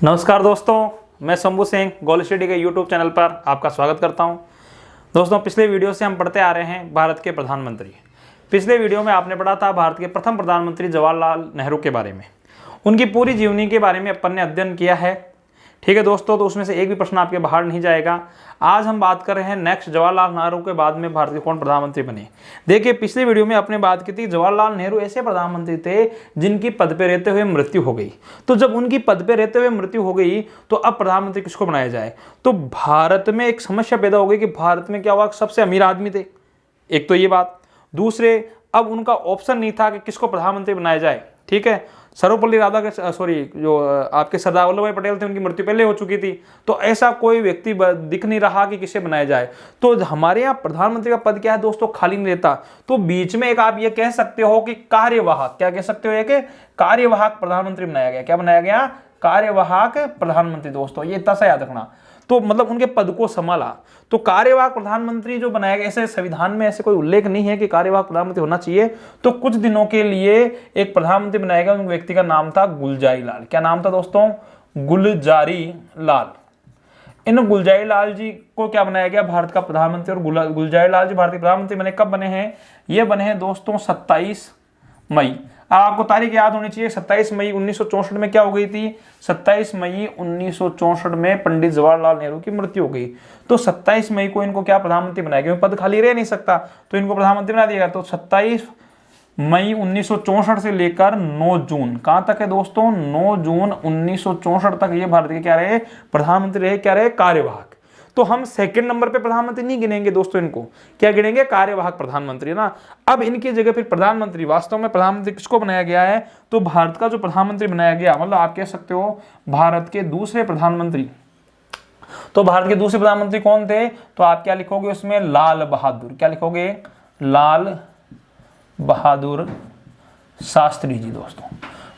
नमस्कार दोस्तों, मैं शंभू सिंह गोल्ड स्टडी के यूट्यूब चैनल पर आपका स्वागत करता हूं। दोस्तों, पिछले वीडियो से हम पढ़ते आ रहे हैं भारत के प्रधानमंत्री। पिछले वीडियो में आपने पढ़ा था भारत के प्रथम प्रधानमंत्री जवाहरलाल नेहरू के बारे में, उनकी पूरी जीवनी के बारे में अपन ने अध्ययन किया है। ठीक है दोस्तों, तो उसमें से एक भी प्रश्न आपके बाहर नहीं जाएगा। आज हम बात कर रहे हैं नेक्स्ट जवाहरलाल नेहरू के बाद में भारत के कौन प्रधानमंत्री बने। देखिए, पिछले वीडियो में आपने बात की थी जवाहरलाल नेहरू ऐसे प्रधानमंत्री थे जिनकी पद पे रहते हुए मृत्यु हो गई। तो जब उनकी पद पे रहते हुए मृत्यु हो गई तो अब प्रधानमंत्री किसको बनाया जाए। तो भारत में एक समस्या पैदा हो गई कि भारत में क्या हुआ, सबसे अमीर आदमी थे, एक तो ये बात। दूसरे, अब उनका ऑप्शन नहीं था कि किसको प्रधानमंत्री बनाया जाए। ठीक है, सर्वपल्ली जो आपके सरदार वल्लभ भाई पटेल थे, उनकी मृत्यु पहले हो चुकी थी। तो ऐसा कोई व्यक्ति दिख नहीं रहा कि किसे बनाया जाए। तो हमारे यहाँ प्रधानमंत्री का पद क्या है दोस्तों, खाली नहीं रहता। तो बीच में एक आप ये कह सकते हो कि कार्यवाहक, क्या कह सकते हो, एक कार्यवाहक प्रधानमंत्री बनाया गया। क्या बनाया गया? कार्यवाहक प्रधानमंत्री। दोस्तों, ये इतना सा याद रखना। तो मतलब उनके पद को संभाला। तो कार्यवाहक प्रधानमंत्री जो बनाया गया, ऐसे संविधान में ऐसे कोई उल्लेख नहीं है कि कार्यवाहक प्रधानमंत्री होना चाहिए। तो कुछ दिनों के लिए एक प्रधानमंत्री बनाया गया, उन व्यक्ति का नाम था गुलजारी लाल। क्या नाम था दोस्तों? गुलजारी लाल। इन गुलजारी लाल जी को क्या बनाया गया? भारत का प्रधानमंत्री। और गुलजारी लाल जी भारत के प्रधानमंत्री बने, कब बने हैं? ये बने हैं दोस्तों 27 मई। आपको तारीख याद होनी चाहिए। 27 मई 1964 में क्या हो गई थी? 27 मई 1964 में पंडित जवाहरलाल नेहरू की मृत्यु हो गई। तो 27 मई को इनको क्या प्रधानमंत्री बनाया गया? पद खाली रह नहीं सकता, तो इनको प्रधानमंत्री बना दिया गया। तो 27 मई 1964 से लेकर 9 जून कहां तक है दोस्तों? 9 जून 1964 तक ये भारत के क्या रहे? प्रधानमंत्री रहे। क्या रहे? कार्यवाहक। तो हम सेकंड नंबर पे प्रधानमंत्री नहीं गिनेंगे दोस्तों, इनको क्या गिनेंगे? कार्यवाहक प्रधानमंत्री ना। अब इनकी जगह फिर प्रधानमंत्री, वास्तव में प्रधानमंत्री किसको बनाया गया है? तो भारत का जो प्रधानमंत्री बनाया गया, मतलब आप कह सकते हो भारत के दूसरे प्रधानमंत्री। तो भारत के दूसरे प्रधानमंत्री कौन थे? तो आप क्या लिखोगे उसमें? लाल बहादुर। क्या लिखोगे? लाल बहादुर शास्त्री जी। दोस्तों,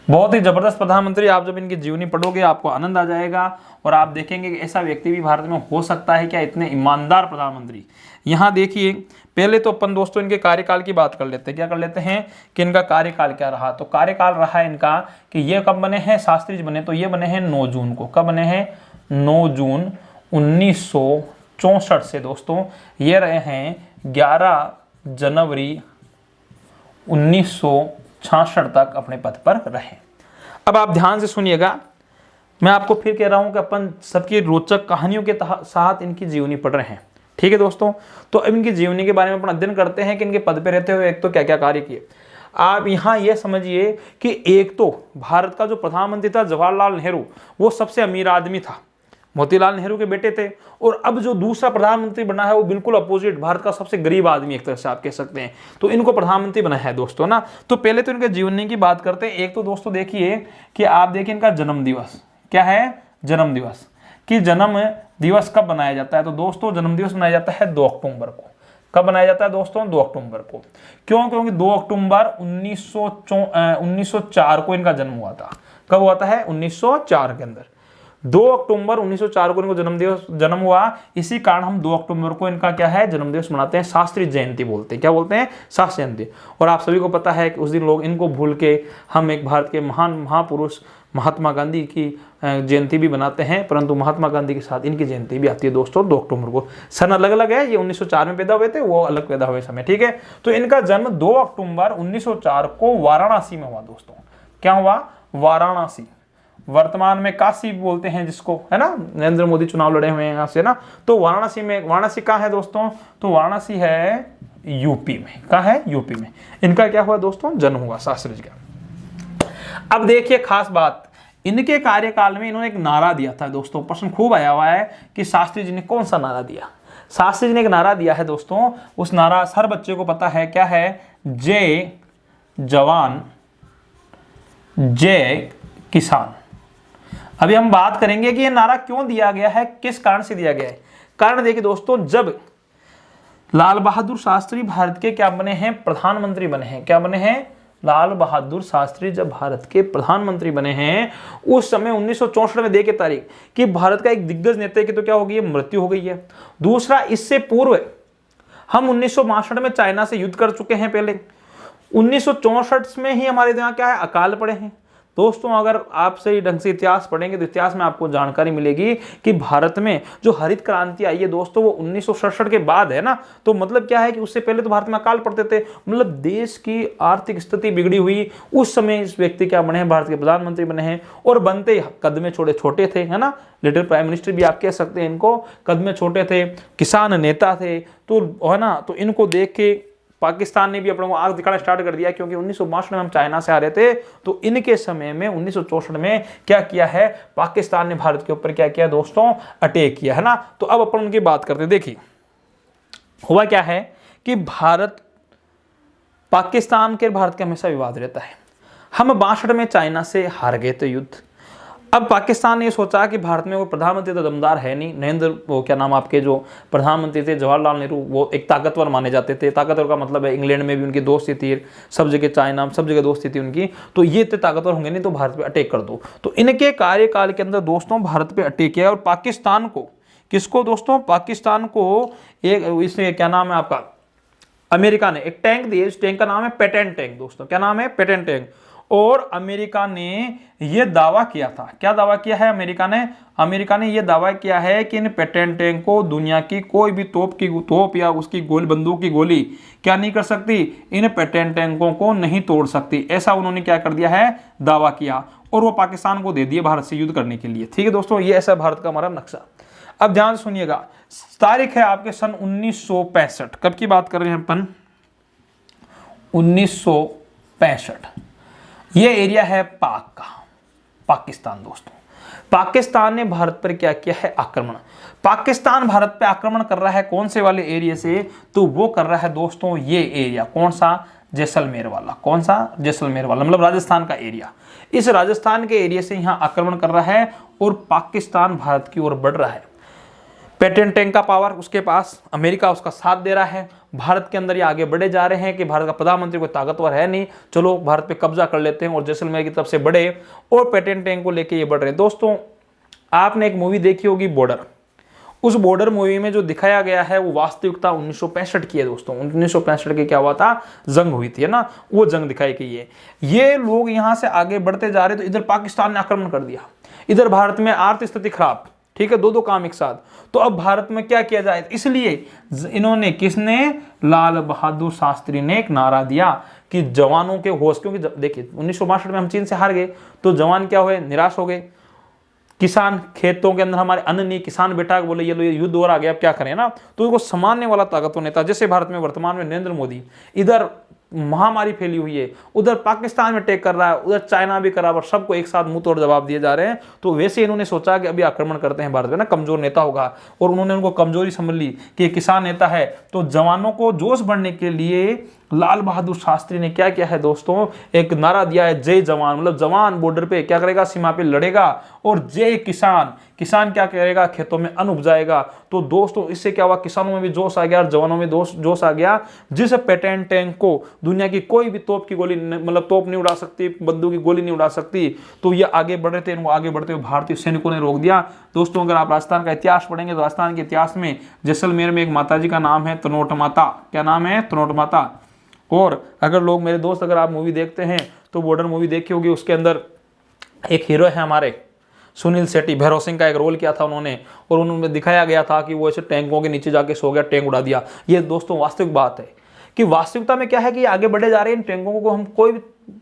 बहुत ही जबरदस्त प्रधानमंत्री। आप जब इनकी जीवनी पढ़ोगे आपको आनंद आ जाएगा और आप देखेंगे कि ऐसा व्यक्ति भी भारत में हो सकता है क्या, इतने ईमानदार प्रधानमंत्री। यहां देखिए, पहले तो अपन दोस्तों इनके कार्यकाल की बात कर लेते हैं। क्या कर लेते हैं कि इनका कार्यकाल क्या रहा। तो कार्यकाल रहा इनका कि ये कब बने हैं? शास्त्री जी बने, तो ये बने हैं 9 जून को। कब बने हैं? 9 जून 1964 से दोस्तों ये रहे हैं 11 जनवरी 1966 तक अपने पद पर रहे। अब आप ध्यान से सुनिएगा, मैं आपको फिर कह रहा हूं कि अपन सबकी रोचक कहानियों के साथ इनकी जीवनी पढ़ रहे हैं। ठीक है दोस्तों, तो अब इनकी जीवनी के बारे में अपन अध्ययन करते हैं कि इनके पद पे रहते हुए एक तो क्या क्या कार्य किए। आप यहां यह समझिए कि एक तो भारत का जो प्रधानमंत्री था जवाहरलाल नेहरू, वो सबसे अमीर आदमी था, मोतीलाल नेहरू के बेटे थे। और अब जो दूसरा प्रधानमंत्री बना है वो बिल्कुल अपोजिट, भारत का सबसे गरीब आदमी एक तरह से आप कह सकते हैं। तो इनको प्रधानमंत्री बनाया है दोस्तों ना। तो पहले तो इनके जीवनी की बात करते हैं। एक तो दोस्तों देखिए कि आप देखिए इनका जन्म दिवस क्या है? जन्म दिवस। कि जन्म दिवस कब बनाया जाता है? तो दोस्तों जन्म दिवस मनाया जाता है 2 अक्टूबर को। कब बनाया जाता है दोस्तों? 2 अक्टूबर को। क्यों? क्योंकि 2 अक्टूबर 1904 को इनका जन्म हुआ था। कब हुआ था? 1904 के अंदर 2 अक्टूबर 1904 को इनको जन्म हुआ। इसी कारण हम 2 अक्टूबर को इनका क्या है? जन्म दिवस मनाते हैं, शास्त्री जयंती बोलते हैं। क्या बोलते हैं? शास्त्री जयंती। और आप सभी को पता है कि उस दिन लोग इनको भूल के हम एक भारत के महान महापुरुष महात्मा गांधी की जयंती भी बनाते हैं, परंतु महात्मा गांधी के साथ इनकी जयंती भी आती है दोस्तों 2 अक्टूबर को। सन अलग अलग है, ये 1904 में पैदा हुए थे, वो अलग पैदा हुए समय। ठीक है, तो इनका जन्म 2 अक्टूबर 1904 को वाराणसी में हुआ दोस्तों। क्या हुआ? वाराणसी, वर्तमान में काशी बोलते हैं जिसको, है ना। नरेंद्र मोदी चुनाव लड़े हुए हैं यहाँ से ना। तो वाराणसी में, वाराणसी कहाँ है दोस्तों? तो वाराणसी है यूपी में। कहाँ है? यूपी में। इनका क्या हुआ दोस्तों? जन्म हुआ शास्त्री जी का। अब देखिए खास बात, इनके कार्यकाल में इन्होंने एक नारा दिया था दोस्तों। प्रश्न खूब आया हुआ है कि शास्त्री जी ने कौन सा नारा दिया। शास्त्री जी ने एक नारा दिया है दोस्तों, उस नारा हर बच्चे को पता है। क्या है? जय जवान जय किसान। अभी हम बात करेंगे कि यह नारा क्यों दिया गया है, किस कारण से दिया गया है। कारण देखिए दोस्तों, जब लाल बहादुर शास्त्री भारत के क्या बने हैं? प्रधानमंत्री बने हैं। क्या बने हैं? लाल बहादुर शास्त्री जब भारत के प्रधानमंत्री बने हैं, उस समय 1964 में देखिए तारीख कि भारत का एक दिग्गज नेता की तो क्या हो गई है? मृत्यु हो गई है। दूसरा, इससे पूर्व हम 1962 में चाइना से युद्ध कर चुके हैं। पहले 1964 में ही हमारे यहाँ क्या है? अकाल पड़े हैं। दोस्तों अगर आप सही ढंग से इतिहास पढ़ेंगे तो इतिहास में आपको जानकारी मिलेगी कि भारत में जो हरित क्रांति आई है दोस्तों वो 1967 के बाद है ना। तो मतलब क्या है कि उससे पहले तो भारत में अकाल पड़ते थे, मतलब देश की आर्थिक स्थिति बिगड़ी हुई उस समय इस व्यक्ति क्या बने हैं, भारत के प्रधानमंत्री बने हैं। और बनते कद में छोटे थे, है ना, लिटिल प्राइम मिनिस्टर भी आप कह सकते हैं इनको, कद में छोटे थे, किसान नेता थे, तो है ना। तो इनको देख के पाकिस्तान ने भी अपने को आग दिखाना स्टार्ट कर दिया, क्योंकि 1962 में हम चाइना से आ रहे थे, तो इनके समय में 1964 में क्या किया है, पाकिस्तान ने भारत के ऊपर क्या किया दोस्तों, अटैक किया, है ना। तो अब अपन उनकी बात करते हैं। देखिए हुआ क्या है कि भारत पाकिस्तान के भारत का हमेशा विवाद रहता है। हम 62 में चाइना से हार गए थे युद्ध। अब पाकिस्तान ने सोचा कि भारत में वो प्रधानमंत्री तो दमदार है नहीं, नरेंद्र वो क्या नाम आपके जो प्रधानमंत्री थे जवाहरलाल नेहरू, वो एक ताकतवर माने जाते थे। ताकतवर का मतलब है इंग्लैंड में भी उनकी दोस्ती थी, सब जगह चाइना सब जगह दोस्ती थी उनकी, तो ये इतने ताकतवर होंगे नहीं तो भारत पे अटैक कर दो। तो इनके कार्यकाल के अंदर दोस्तों भारत पे अटैक किया और पाकिस्तान को, किसको दोस्तों, पाकिस्तान को एक इसने क्या नाम है आपका, अमेरिका ने एक टैंक दिए। इस टैंक का नाम है पेटेंट टैंक दोस्तों, क्या नाम है, पेटेंट टैंक। और अमेरिका ने यह दावा किया था, क्या दावा किया है अमेरिका ने यह दावा किया है कि इन पेटेंट टैंक को दुनिया की कोई भी तोप या उसकी गोली, बंदूक की गोली क्या नहीं कर सकती, इन पेटेंट टैंकों को नहीं तोड़ सकती। ऐसा उन्होंने क्या कर दिया है, दावा किया, और वो पाकिस्तान को दे दिए भारत से युद्ध करने के लिए। ठीक है दोस्तों, ये ऐसा भारत का हमारा नक्शा। अब ध्यान सुनिएगा, तारीख है आपके सन 1965, कब की बात कर रहे हैं अपन, 1965। ये एरिया है पाक का, पाकिस्तान दोस्तों। पाकिस्तान ने भारत पर क्या किया है, आक्रमण। पाकिस्तान भारत पे आक्रमण कर रहा है कौन से वाले एरिया से, तो वो कर रहा है दोस्तों ये एरिया, कौन सा, जैसलमेर वाला। कौन सा, जैसलमेर वाला, मतलब राजस्थान का एरिया। इस राजस्थान के एरिया से यहां आक्रमण कर रहा है और पाकिस्तान भारत की ओर बढ़ रहा है। पेटेंट टैंक का पावर उसके पास, अमेरिका उसका साथ दे रहा है। भारत के अंदर ये आगे बढ़े जा रहे हैं कि भारत का प्रधानमंत्री कोई ताकतवर है नहीं, चलो भारत पे कब्जा कर लेते हैं और जैसलमेर की तरफ से बढ़े और पेटेंट टैंक को लेके ये बढ़ रहे हैं। दोस्तों आपने एक मूवी देखी होगी बॉर्डर, उस बॉर्डर मूवी में जो दिखाया गया है वो वास्तविकता 1965 की है दोस्तों। 1965 की क्या हुआ था, जंग हुई थी, है ना, वो जंग दिखाई गई है। ये लोग यहां से आगे बढ़ते जा रहे तो इधर पाकिस्तान ने आक्रमण कर दिया, इधर भारत में आर्थिक स्थिति खराब, ठीक है, दो काम एक साथ। तो अब भारत में क्या किया जाए, इसलिए इन्होंने, किसने, लाल बहादुर शास्त्री ने एक नारा दिया कि जवानों के होश, क्योंकि देखिए 1962 में हम चीन से हार गए तो जवान क्या हुए, निराश हो गए। किसान खेतों के अंदर हमारे अन्न नहीं, किसान बेटा बोले ये लो ये युद्ध और आ गया, अब क्या करें ना। तो उनको समानने वाला ताकतवर नेता, जैसे भारत में वर्तमान में नरेंद्र मोदी, इधर महामारी फैली हुई है, उधर पाकिस्तान में अटैक कर रहा है, उधर चाइना भी कर रहा है, और सबको एक साथ मुंह तोड़ जवाब दिए जा रहे हैं। तो वैसे इन्होंने सोचा कि अभी आक्रमण करते हैं भारत में ना, कमजोर नेता होगा, और उन्होंने उनको कमजोरी समझ ली कि किसान नेता है। तो जवानों को जोश बढ़ने के लिए लाल बहादुर शास्त्री ने क्या किया है दोस्तों, एक नारा दिया है, जय जवान, मतलब जवान बॉर्डर पे क्या करेगा, सीमा पे लड़ेगा, और जय किसान, किसान क्या करेगा, खेतों में अन्न उपजाएगा। तो दोस्तों इससे क्या हुआ, किसानों में भी जोश आ गया और जवानों में जोश आ गया। जिस पेटेंट टैंक को दुनिया की कोई भी तोप की गोली, मतलब तोप नहीं उड़ा सकती, बंदूक की गोली नहीं उड़ा सकती, तो ये आगे बढ़ रहे थे, इनको आगे बढ़ते हुए भारतीय सैनिकों ने रोक दिया। दोस्तों अगर आप राजस्थान का इतिहास पढ़ेंगे तो राजस्थान के इतिहास में जैसलमेर में एक माता जी का नाम है तनोट माता, क्या नाम है, तनोट माता। और अगर लोग, मेरे दोस्त, अगर आप मूवी देखते हैं तो बॉर्डर मूवी देखी होगी, उसके अंदर एक हीरो है हमारे सुनील शेट्टी, भैरव सिंह का एक रोल किया था उन्होंने, और उन्होंने दिखाया गया था कि वो ऐसे टैंकों के नीचे जाके सो गया, टैंक उड़ा दिया। ये दोस्तों वास्तविक बात है कि वास्तविकता में क्या है कि आगे बढ़े जा रहे हैं, इन टैंकों को हम कोई भी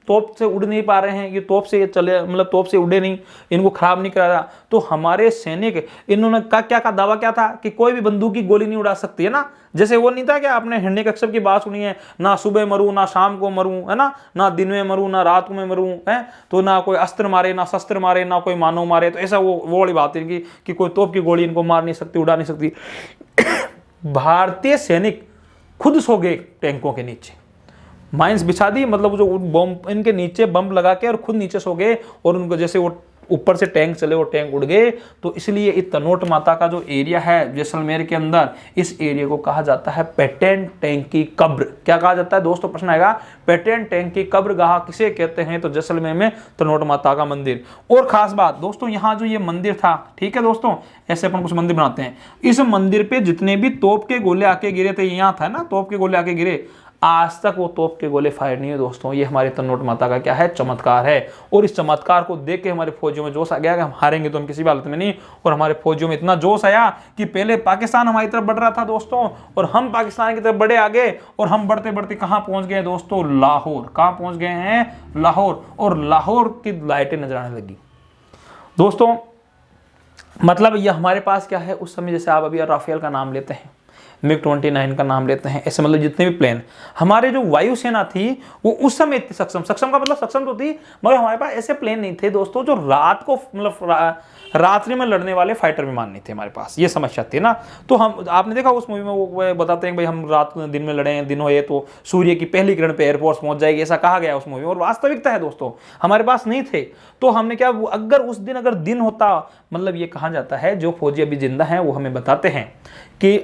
तोप से उड़ नहीं पा रहे हैं, ये तोप से ये चले, मतलब तोप से उड़े नहीं, इनको खराब नहीं करा रहा। तो हमारे सैनिक, इन्होंने क्या का दावा क्या था कि कोई भी बंदूक की गोली नहीं उड़ा सकती, है ना। जैसे वो नहीं था कि आपने हिरण्य कश्यप की बात सुनी है, ना सुबह मरूं ना शाम को मरूं, है ना दिन में मरूं ना रात में मरूं, है, तो ना कोई अस्त्र मारे ना शस्त्र मारे ना कोई मानव मारे। तो ऐसा वो वाली बात है कि कोई तोप की गोली इनको मार नहीं सकती, उड़ा नहीं सकती। भारतीय सैनिक खुद सो गए टैंकों के नीचे, माइंस बिछा दी, मतलब जो बम इनके नीचे बम लगा के, और खुद नीचे सो गए, और उनको जैसे वो ऊपर से टैंक चले वो टैंक उड़ गए। तो इसलिए इस तनोट माता का जो एरिया है जैसलमेर के अंदर, इस एरिया को कहा जाता है पेटेंट टैंक की कब्र। क्या कहा जाता है दोस्तों, प्रश्न आएगा, पेटेंट टैंक की कब्र गाह किसे कहते हैं, तो जैसलमेर में तनोट माता का मंदिर। और खास बात दोस्तों, यहाँ जो ये मंदिर था, ठीक है दोस्तों, ऐसे अपन कुछ मंदिर बनाते हैं, इस मंदिर पे जितने भी तोप के गोले आके गिरे थे, यहाँ था ना, तोप के गोले आके गिरे, आज तक वो तोप के गोले फायर नहीं हुए दोस्तों। ये हमारी तन्नोट माता का क्या है, चमत्कार है। और इस चमत्कार को देख के हमारे फौजियों में जोश आ गया कि हम हारेंगे तो हम किसी भी हालत में नहीं। और हमारे फौजियों में इतना जोश आया कि पहले पाकिस्तान हमारी तरफ बढ़ रहा था दोस्तों, और हम पाकिस्तान की तरफ बढ़े आगे, और हम बढ़ते बढ़ते कहां पहुंच गए दोस्तों, लाहौर। कहां पहुंच गए हैं, लाहौर। और लाहौर की लाइटें नजर आने लगी दोस्तों। मतलब ये हमारे पास क्या है उस समय, जैसे आप अभी राफेल का नाम लेते हैं, MiG-29 का नाम लेते हैं, ऐसे मतलब जितने भी प्लेन, हमारे जो वायुसेना थी वो उस समय इतनी सक्षम का मतलब सक्षम तो थी, मगर हमारे पास ऐसे प्लेन नहीं थे दोस्तों जो रात को मतलब रात्रि में लड़ने वाले फाइटर विमान नहीं थे हमारे पास। ये समस्या थी ना। तो हम, आपने देखा उस मूवी में वो बताते हैं भाई हम रात दिन में लड़े, दिन होए तो सूर्य की पहली किरण पे एयरफोर्स पहुंच जाएगी, ऐसा कहा गया उस मूवी में। और वास्तविकता है दोस्तों, हमारे पास नहीं थे। तो हमने क्या, अगर उस दिन अगर दिन होता, मतलब ये कहा जाता है, जो फौजी अभी जिंदा हैं वो हमें बताते हैं कि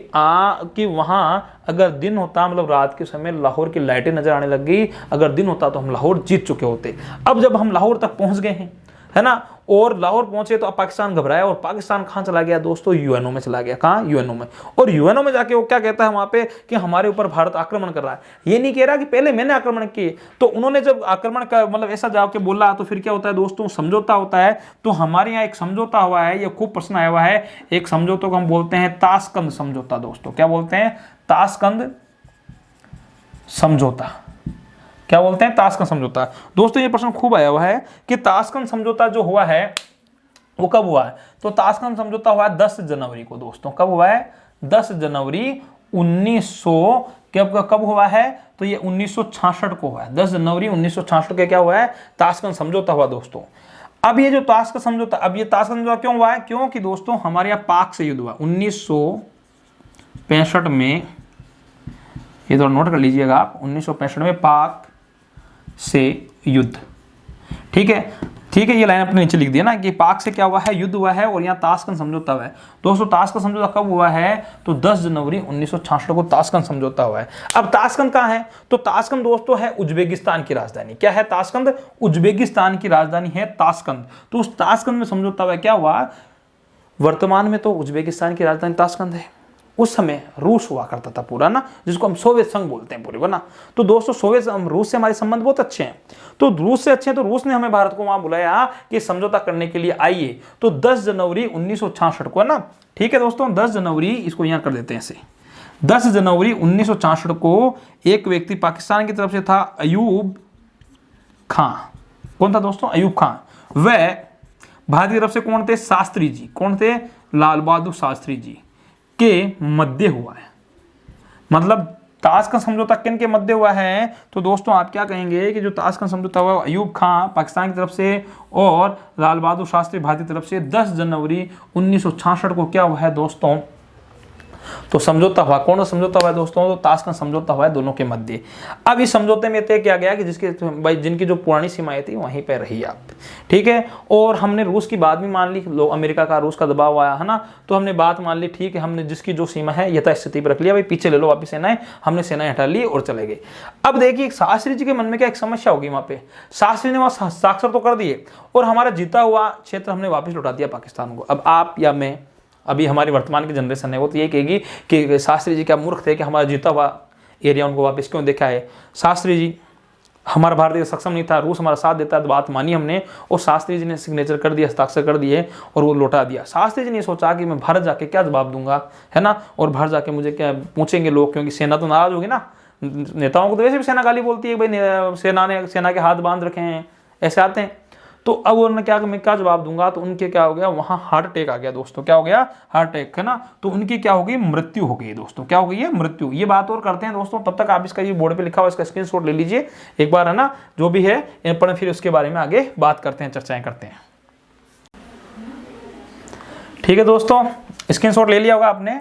वहां अगर दिन होता, मतलब रात के समय लाहौर की लाइटें नजर आने लग गई, अगर दिन होता तो हम लाहौर जीत चुके होते। अब जब हम लाहौर तक पहुंच गए हैं, है ना, और लाहौर पहुंचे तो अब पाकिस्तान घबराया, और पाकिस्तान कहां चला गया दोस्तों, यूएनओ में चला गया। कहां, यूएनओ में। और यूएनओ में जाके वो क्या कहता है वहां पे कि हमारे ऊपर भारत आक्रमण कर रहा है। ये नहीं कह रहा कि पहले मैंने आक्रमण किए। तो उन्होंने जब आक्रमण का मतलब ऐसा जाके बोला, तो फिर क्या होता है दोस्तों, समझौता होता है। तो हमारे यहाँ एक समझौता हुआ है, ये खूब प्रश्न आया हुआ है। एक समझौते को हम बोलते हैं ताशकंद समझौता दोस्तों। क्या बोलते हैं, ताशकंद समझौता। क्या बोलते हैं, ताशकंद समझौता। दोस्तों ये प्रश्न खूब आया हुआ है कि ताशकंद समझौता जो हुआ है वो कब हुआ है। तो ताशकंद समझौता हुआ है 10 जनवरी को दोस्तों। कब हुआ है, 10 जनवरी 1900। कब हुआ है, तो ये 1966 को हुआ है। 10 जनवरी 1966 के क्या हुआ है, ताशकंद समझौता हुआ दोस्तों। अब ये जो ताशकंद समझौता, अब ये ताशकंद समझौता क्यों हुआ है, क्योंकि दोस्तों हमारे यहाँ पाक से युद्ध हुआ 1965 में। ये थोड़ा नोट कर लीजिएगा आप, 1965 में पाक से युद्ध। ठीक है, ठीक है, ये लाइन अपने नीचे लिख दिया ना कि पाक से क्या हुआ है, युद्ध हुआ है, और यहाँ ताशकंद समझौता हुआ है दोस्तों। ताशकंद समझौता कब हुआ है, तो 10 जनवरी 1966 को ताशकंद समझौता हुआ है। अब ताशकंद कहाँ है, तो ताशकंद दोस्तों है उज्बेकिस्तान की राजधानी। क्या है ताशकंद, उज्बेकिस्तान की राजधानी है ताशकंद। तो उस ताशकंद में समझौता हुआ, क्या हुआ, वर्तमान में तो उज्बेकिस्तान की राजधानी ताशकंद है, उस समय रूस हुआ करता था पूरा ना, जिसको हम सोवियत संघ बोलते हैं पूरे ना। तो दोस्तों रूस से हमारे संबंध बहुत अच्छे हैं। तो रूस से अच्छे हैं, तो रूस ने हमें भारत को वहां बुलाया कि समझौता करने के लिए आइए। तो 10 जनवरी 1966 को है ना। ठीक है दोस्तों, 10 जनवरी, इसको यहां कर देते हैं ऐसे, 10 जनवरी 1966 को एक व्यक्ति पाकिस्तान की तरफ से था, अयूब खां। कौन था दोस्तों, अयूब खां। वह भारत की तरफ से कौन थे, शास्त्री जी। कौन थे, लाल बहादुर शास्त्री जी के मध्य हुआ है। मतलब ताशकंद समझौता किन के मध्य हुआ है, तो दोस्तों आप क्या कहेंगे कि जो ताशकंद समझौता हुआ अयूब खां पाकिस्तान की तरफ से और लाल बहादुर शास्त्री भारत की तरफ से 10 जनवरी 1966 को क्या हुआ है दोस्तों, तो समझौता हुआ। कौन सा समझौता हुआ है दोस्तों, तो ताशकंद समझौता हुआ है दोनों के मध्य। अब इस समझौते में तय किया गया कि जिसके भाई जिनकी जो पुरानी सीमाएं थी वहीं पे रही आप। ठीक है, और हमने रूस की बात भी मान ली, लोग अमेरिका का रूस का दबाव आया है ना, तो हमने बात मान ली। ठीक है, हमने जिसकी जो सीमा है यथास्थिति पर रख लिया, भाई पीछे ले लो वापिस सेनाएं, हमने सेनाएं हटा ली और चले गए। अब देखिए शास्त्री जी के मन में क्या एक समस्या होगी वहां पे। शास्त्री ने वहां हस्ताक्षर तो कर दिए और हमारा जीता हुआ क्षेत्र हमने वापस लौटा दिया पाकिस्तान को। अब आप या मैं, अभी हमारी वर्तमान की जनरेशन है, वो तो ये कहेगी कि शास्त्री जी क्या मूर्ख थे कि हमारा जीता हुआ एरिया उनको वापस क्यों देखा है। शास्त्री जी, हमारा भारत सक्षम नहीं था, रूस हमारा साथ देता है, तो बात मानी हमने, और शास्त्री जी ने सिग्नेचर कर दिया, हस्ताक्षर कर दिए और वो लौटा दिया। शास्त्री जी ने सोचा कि मैं भारत जाके क्या जवाब दूंगा, है ना, और भारत जाके मुझे क्या पूछेंगे लोग, क्योंकि सेना तो नाराज होगी ना। नेताओं को तो वैसे भी सेना गाली बोलती है, भाई सेना के हाथ बांध रखे हैं, ऐसे आते हैं। तो अब उन्होंने क्या, मैं क्या जवाब दूंगा, तो उनके क्या हो गया, वहां हार्ट अटैक आ गया दोस्तों। क्या हो गया, हार्ट अटैक, है ना। तो उनकी क्या हो गई, मृत्यु हो गई दोस्तों। क्या हो गई है, मृत्यु। ये बात और करते हैं दोस्तों, तब तक आप इसका ये बोर्ड पे लिखा हुआ इसका स्क्रीनशॉट ले लीजिए एक बार, है ना, जो भी है पर फिर उसके बारे में आगे बात करते हैं, चर्चाएं करते हैं। ठीक है दोस्तों, स्क्रीनशॉट ले लिया होगा आपने।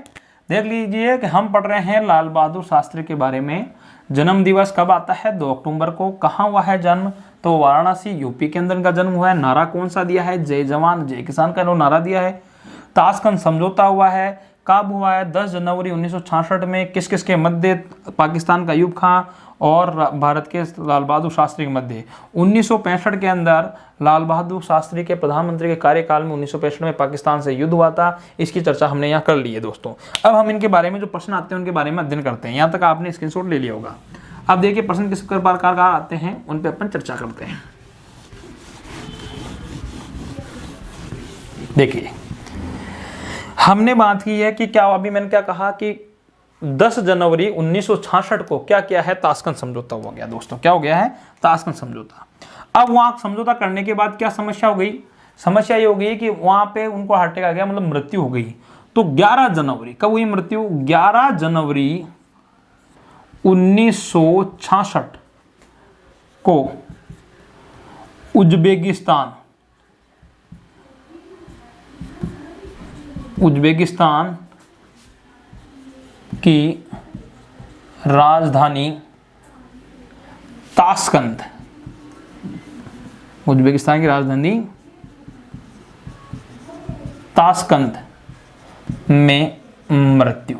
देख लीजिए कि हम पढ़ रहे हैं लाल बहादुर शास्त्री के बारे में। जन्म दिवस कब आता है, 2 अक्टूबर को। कहाँ हुआ है जन्म, तो वाराणसी यूपी के अंदर इनका जन्म हुआ है। नारा कौन सा दिया है, जय जवान जय किसान का नारा दिया है। ताशकंद समझौता हुआ है, कब हुआ है, 10 जनवरी 1966 में। किस किस के मध्य, पाकिस्तान का अयूब खां और भारत के लाल बहादुर शास्त्री के मध्य। 1965 के अंदर लाल बहादुर शास्त्री के प्रधानमंत्री के कार्यकाल में 1965 में पाकिस्तान से युद्ध हुआ था। इसकी चर्चा हमने यहाँ कर ली है दोस्तों। अब हम इनके बारे में जो प्रश्न आते हैं उनके बारे में अध्ययन करते हैं। यहाँ तक आपने स्क्रीनशॉट ले लिया होगा। अब देखिए प्रश्न किस प्रकार का आते हैं उन पे अपन चर्चा करते हैं। देखिए हमने बात की है कि क्या अभी मैंने क्या कहा कि 10 जनवरी 1966 को क्या किया है, ताशकंद समझौता हो गया दोस्तों। क्या हो गया है, ताशकंद समझौता। अब वहां समझौता करने के बाद क्या समस्या हो गई, समस्या ये हो गई कि वहां पे उनको हार्ट अटैक आ गया, मतलब मृत्यु हो गई। तो 11 जनवरी कब हुई मृत्यु, 11 जनवरी 1966 को उज्बेकिस्तान की राजधानी ताशकंद, उज्बेकिस्तान की राजधानी ताशकंद में मृत्यु,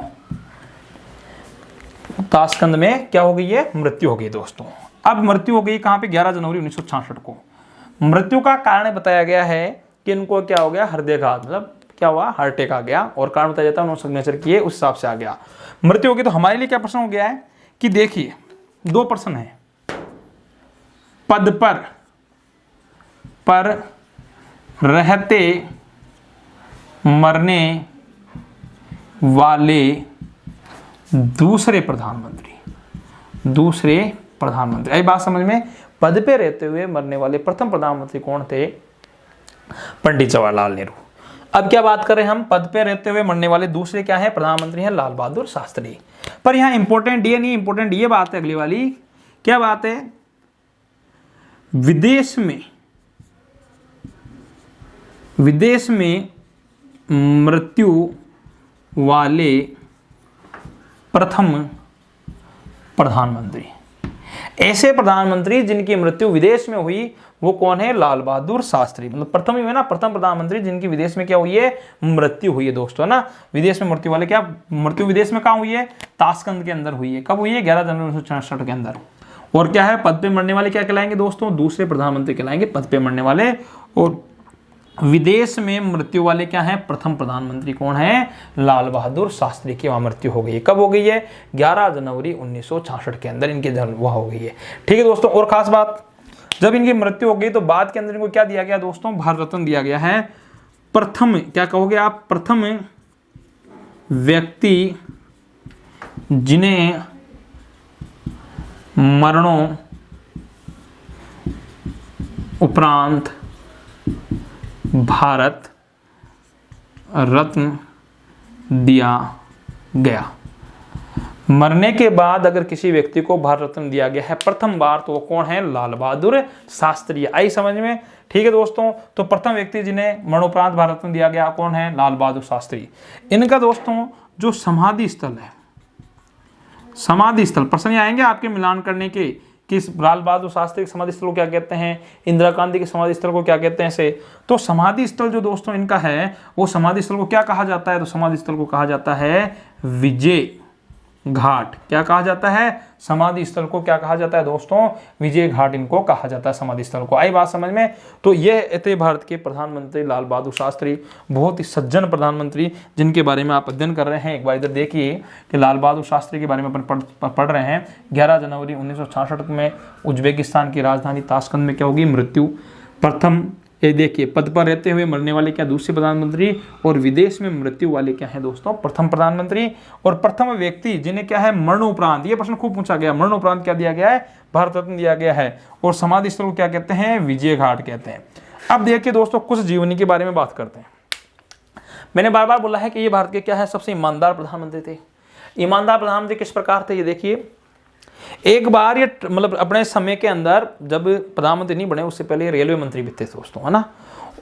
ताशकंद में क्या हो गई है, मृत्यु हो गई दोस्तों। अब मृत्यु हो गई कहां पे, 11 जनवरी 1966 को। मृत्यु का कारण बताया गया है कि इनको क्या हो गया, हृदयघात, मतलब क्या हुआ, हार्ट अटैक आ गया, और कारण बताया जाता है उन्होंने सिग्नेचर किए उस हिसाब से आ गया, मृत्यु हो गई। तो हमारे लिए क्या प्रश्न हो गया है कि देखिए 2 प्रश्न है, पद पर रहते मरने वाले दूसरे प्रधानमंत्री, आई बात समझ में। पद पे रहते हुए मरने वाले प्रथम प्रधानमंत्री कौन थे, पंडित जवाहरलाल नेहरू। अब क्या बात करें हम, पद पे रहते हुए मरने वाले दूसरे क्या है, प्रधानमंत्री हैं लाल बहादुर शास्त्री। पर यहां इंपॉर्टेंट ये नहीं, इंपॉर्टेंट ये बात है अगली वाली, क्या बात है, विदेश में मृत्यु वाले प्रथम प्रधानमंत्री, ऐसे प्रधानमंत्री जिनकी मृत्यु विदेश में हुई वो कौन है, लाल बहादुर शास्त्री। मतलब प्रथम ही है ना, प्रथम प्रधानमंत्री जिनकी विदेश में क्या हुई है, मृत्यु हुई है दोस्तों, है ना। विदेश में मृत्यु वाले, क्या मृत्यु विदेश में कहां हुई है, ताशकंद के अंदर हुई है। कब हुई है, 11 जनवरी 1966 के अंदर। और क्या है, पद पे मरने वाले क्या कहलाएंगे दोस्तों, दूसरे प्रधानमंत्री कहलाएंगे पद पे मरने वाले। और विदेश में मृत्यु वाले क्या हैं, प्रथम प्रधानमंत्री कौन है, लाल बहादुर शास्त्री की वहां मृत्यु हो गई है। कब हो गई है, 11 जनवरी 1966 के अंदर इनकी वह हो गई है। ठीक है दोस्तों। और खास बात, जब इनकी मृत्यु हो गई तो बाद के अंदर इनको क्या दिया गया दोस्तों, भारत रत्न दिया गया है। प्रथम, क्या कहोगे आप, प्रथम व्यक्ति जिन्हें मरणों उपरांत भारत रत्न दिया गया। मरने के बाद अगर किसी व्यक्ति को भारत रत्न दिया गया है प्रथम बार, तो वो कौन है, लाल बहादुर शास्त्री। आई समझ में। ठीक है दोस्तों। तो प्रथम व्यक्ति जिन्हें मरणोपरांत भारत रत्न दिया गया कौन है, लाल बहादुर शास्त्री। इनका दोस्तों जो समाधि स्थल है, समाधि स्थल, प्रश्न आएंगे आपके मिलान करने के, किस लाल बहादुर शास्त्री के समाधि स्थल को क्या कहते हैं, इंदिरा गांधी के समाधि स्थल को क्या कहते हैं से। तो समाधि स्थल जो दोस्तों इनका है, वो समाधि स्थल को क्या कहा जाता है, तो समाधि स्थल को कहा जाता है विजय घाट। क्या कहा जाता है, समाधि स्थल को क्या कहा जाता है दोस्तों, विजय घाट इनको कहा जाता है समाधि स्थल को। आई बात समझ में। तो ये थे भारत के प्रधानमंत्री लाल बहादुर शास्त्री, बहुत ही सज्जन प्रधानमंत्री जिनके बारे में आप अध्ययन कर रहे हैं। एक बार इधर देखिए कि लाल बहादुर शास्त्री के बारे में अपन पढ़ रहे हैं। 11 जनवरी 1966 में उज्बेकिस्तान की राजधानी ताशकंद में क्या होगी, मृत्यु। प्रथम, ये देखिए, पद पर रहते हुए मरने वाले क्या, दूसरे प्रधानमंत्री। और विदेश में मृत्यु वाले क्या है दोस्तों, प्रथम प्रधानमंत्री। और प्रथम व्यक्ति जिन्हें क्या है, मरणोपरांत, ये प्रश्न खूब पूछा गया, मरणोपरांत क्या दिया गया है, भारत रत्न दिया गया है। और समाधि स्थल को क्या कहते हैं, विजय घाट कहते हैं। अब देखिए दोस्तों कुछ जीवनी के बारे में बात करते हैं। मैंने बार बार बोला है कि ये भारत के क्या है, सबसे ईमानदार प्रधानमंत्री थे। ईमानदार प्रधानमंत्री किस प्रकार थे, ये देखिए। एक बार ये मतलब अपने समय के अंदर जब प्रधानमंत्री नहीं बने उससे पहले रेलवे मंत्री भी थे दोस्तों, है ना।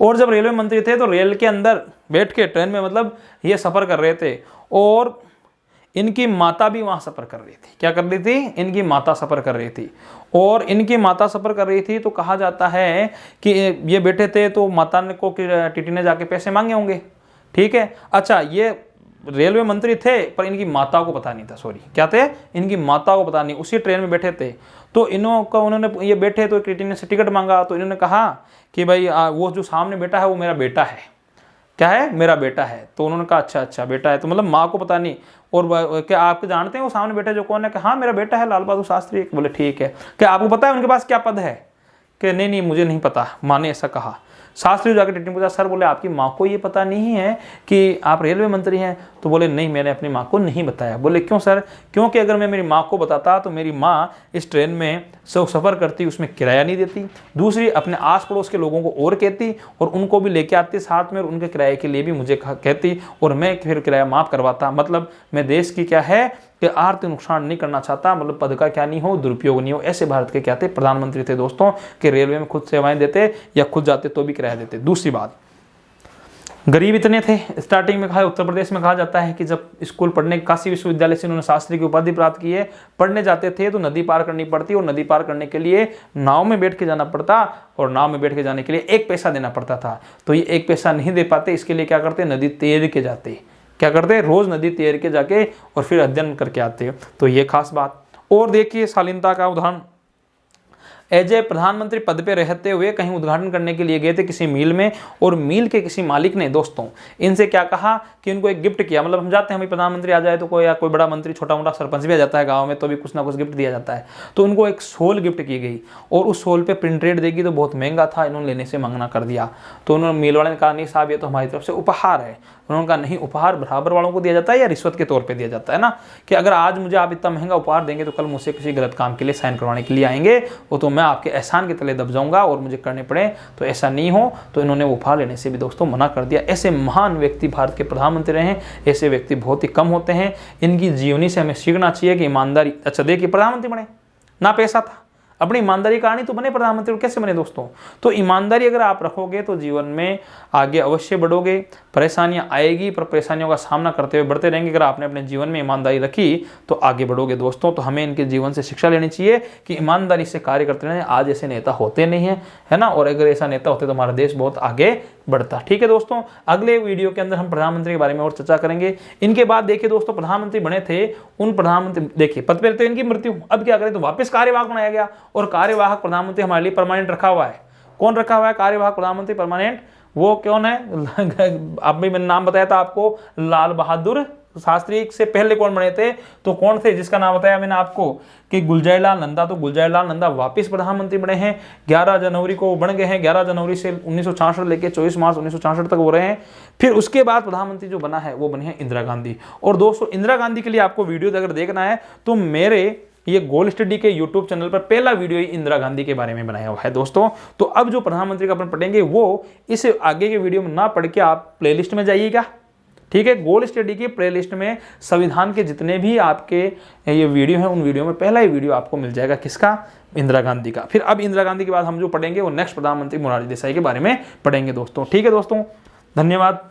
और जब रेलवे मंत्री थे तो रेल के अंदर बैठ के ट्रेन में मतलब ये सफ़र कर रहे थे, और इनकी माता भी वहाँ सफ़र कर रही थी। क्या कर रही थी, इनकी माता सफ़र कर रही थी। और इनकी माता सफ़र कर रही थी तो कहा जाता है कि ये बैठे थे तो माता ने को टीटी ने जाके पैसे मांगे होंगे। ठीक है। अच्छा, ये रेलवे मंत्री थे पर इनकी माता को पता नहीं था, सॉरी क्या थे, इनकी माता को पता नहीं, उसी ट्रेन में बैठे थे। तो उन्होंने ये बैठे तो टीटी ने से टिकट मांगा, तो इन्होंने कहा कि भाई वो जो सामने बैठा है वो मेरा बेटा है। क्या है, मेरा बेटा है। तो उन्होंने कहा अच्छा अच्छा बेटा है, तो मतलब माँ को पता नहीं। और क्या आप जानते हैं वो सामने बेटा जो कौन है? कि हाँ मेरा बेटा है लाल बहादुर शास्त्री। बोले ठीक है। क्या आपको पता है उनके पास क्या पद है? कि नहीं नहीं मुझे नहीं पता, माँ ने ऐसा कहा। शास्त्री जाकर टिप्पणी पूछा, सर बोले आपकी माँ को ये पता नहीं है कि आप रेलवे मंत्री हैं? तो बोले नहीं मैंने अपनी माँ को नहीं बताया। बोले क्यों सर? क्योंकि अगर मैं मेरी माँ को बताता तो मेरी माँ इस ट्रेन में सफ़र करती, उसमें किराया नहीं देती, दूसरी अपने आस पड़ोस के लोगों को और कहती और उनको भी लेके आती साथ में और उनके किराए के लिए भी मुझे कहती और मैं फिर किराया माफ़ करवाता। मतलब मैं देश की क्या है कि आर्थिक नुकसान नहीं करना चाहता, मतलब पद का क्या नहीं हो, दुरुपयोग नहीं हो। ऐसे भारत के क्या थे? प्रधानमंत्री थे दोस्तों, कि रेलवे में खुद सेवाएं देते या खुद जाते तो भी किराया देते। दूसरी बात, गरीब इतने थे। स्टार्टिंग में कहा, उत्तर प्रदेश में कहा जाता है कि जब स्कूल पढ़ने, काशी विश्वविद्यालय से उन्होंने शास्त्री की उपाधि प्राप्त की है, पढ़ने जाते थे तो नदी पार करनी पड़ती और नदी पार करने के लिए नाव में बैठ के जाना पड़ता और नाव में बैठ के जाने के लिए 1 पैसा देना पड़ता था। तो ये 1 पैसा नहीं दे पाते, इसके लिए क्या करते? नदी तैर के जाते। क्या करते? रोज नदी तैर के जाके और फिर अध्ययन करके आते। तो ये खास बात। और देखिए शालीनता का उदाहरण, एज ए प्रधानमंत्री पद पे रहते हुए कहीं उद्घाटन करने के लिए गए थे किसी मील में, और मील के किसी मालिक ने दोस्तों इनसे क्या कहा कि इनको एक गिफ्ट किया। मतलब हम जाते हैं, हमें प्रधानमंत्री आ जाए तो कोई या कोई बड़ा मंत्री, छोटा मोटा सरपंच भी आ जाता है गांव में, तो भी कुछ ना कुछ गिफ्ट दिया जाता है। तो उनको एक शॉल गिफ्ट की गई और उस शॉल पे प्रिंट रेट देगी तो बहुत महंगा था, इन्होंने लेने से मंगना कर दिया। तो उन्होंने मील वाले ने कहा नहीं साहब ये तो हमारी तरफ से उपहार है। उन्होंने कहा नहीं, उपहार बराबर वालों को दिया जाता है या रिश्वत के तौर पे दिया जाता है ना, कि अगर आज मुझे आप इतना महंगा उपहार देंगे तो कल मुझसे किसी गलत काम के लिए साइन करवाने के लिए आएंगे, वो तो मैं आपके एहसान के तले दब जाऊंगा और मुझे करने पड़े, तो ऐसा नहीं हो। तो इन्होंने उपहार लेने से भी दोस्तों मना कर दिया। ऐसे महान व्यक्ति भारत के प्रधानमंत्री रहे हैं, ऐसे व्यक्ति बहुत ही कम होते हैं। इनकी जीवनी से हमें सीखना चाहिए कि ईमानदारी। अच्छा देखिए प्रधानमंत्री बने ना पैसा था, अपनी ईमानदारी कारण ही तो बने प्रधानमंत्री। कैसे बने दोस्तों? तो ईमानदारी अगर आप रखोगे तो जीवन में आगे अवश्य बढ़ोगे। परेशानियां आएगी पर परेशानियों का सामना करते हुए बढ़ते रहेंगे। अगर आपने अपने जीवन में ईमानदारी रखी तो आगे बढ़ोगे दोस्तों। तो हमें इनके जीवन से शिक्षा लेनी चाहिए कि ईमानदारी से कार्य करते रहें। आज ऐसे नेता होते नहीं हैं, है ना, और अगर ऐसा नेता होते तो हमारा देश बहुत आगे बढ़ता। ठीक है दोस्तों, अगले वीडियो के अंदर हम प्रधानमंत्री के बारे में और चर्चा करेंगे। इनके बाद देखिए दोस्तों, प्रधानमंत्री बने थे, उन प्रधानमंत्री देखिए पद पर तो इनकी मृत्यु, अब क्या करें तो वापस कार्यवाहक बनाया गया। और कार्यवाहक प्रधानमंत्री हमारे लिए परमानेंट रखा हुआ है। कौन रखा हुआ है कार्यवाहक प्रधानमंत्री परमानेंट? वो कौन है? अब भी मैंने नाम बताया था आपको, लाल बहादुर शास्त्री से पहले कौन बने थे? तो कौन थे जिसका नाम बताया मैंने आपको कि गुलज़ारीलाल नंदा। तो गुलज़ारीलाल नंदा वापस प्रधानमंत्री बने हैं। 11 जनवरी को बन गए हैं। 11 जनवरी से 1966 लेके 24 मार्च 1966 तक हो रहे हैं। फिर उसके बाद प्रधानमंत्री जो बना है वो बनी है इंदिरा गांधी। और दोस्तों इंदिरा गांधी के लिए आपको वीडियो अगर देखना है तो मेरे ये गोल स्टडी के यूट्यूब चैनल पर पहला वीडियो ही इंदिरा गांधी के बारे में बनाया हुआ है दोस्तों। तो अब जो प्रधानमंत्री का अपन पढ़ेंगे वो इस आगे के वीडियो में ना पढ़ के आप प्लेलिस्ट में जाइएगा। ठीक है, गोल स्टडी की प्लेलिस्ट में संविधान के जितने भी आपके ये वीडियो हैं उन वीडियो में पहला ही वीडियो आपको मिल जाएगा। किसका? इंदिरा गांधी का। फिर अब इंदिरा गांधी के बाद हम जो पढ़ेंगे वो नेक्स्ट प्रधानमंत्री मोरारजी देसाई के बारे में पढ़ेंगे दोस्तों। ठीक है दोस्तों, धन्यवाद।